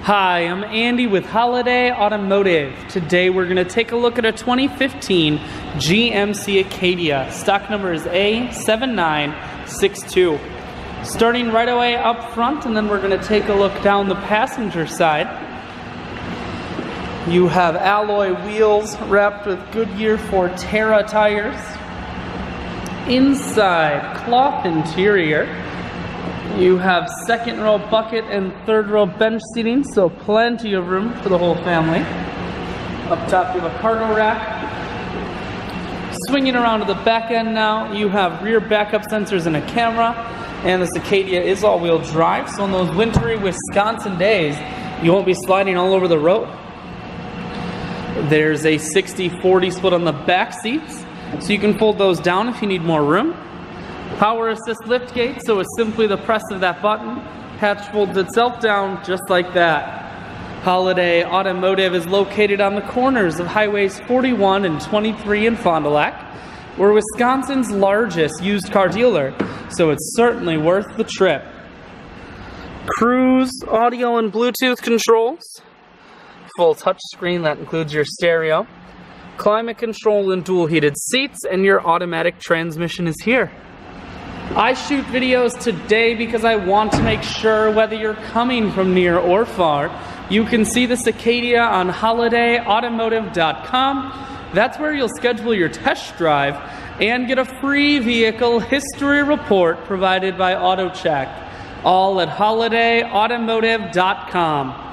Hi, I'm Andy with Holiday Automotive. Today we're going to take a look at a 2015 GMC Acadia. Stock number is A7962. Starting right away up front, and then we're going to take a look down the passenger side. You have alloy wheels wrapped with Goodyear Forterra tires. Inside, cloth interior. You have second row bucket and third row bench seating, so plenty of room for the whole family. Up top you have a cargo rack. Swinging around to the back end now, you have rear backup sensors and a camera. And this Acadia is all-wheel drive, so on those wintry Wisconsin days, you won't be sliding all over the road. There's a 60-40 split on the back seats, so you can fold those down if you need more room. Power assist lift gate, so it's simply the press of that button. Hatch folds itself down just like that. Holiday Automotive is located on the corners of highways 41 and 23 in Fond du Lac. We're Wisconsin's largest used car dealer, so it's certainly worth the trip. Cruise, audio and Bluetooth controls. Full touchscreen, that includes your stereo. Climate control and dual heated seats, and your automatic transmission is here. I shoot videos today because I want to make sure whether you're coming from near or far, you can see this Acadia on holidayautomotive.com. That's where you'll schedule your test drive and get a free vehicle history report provided by AutoCheck. All at holidayautomotive.com.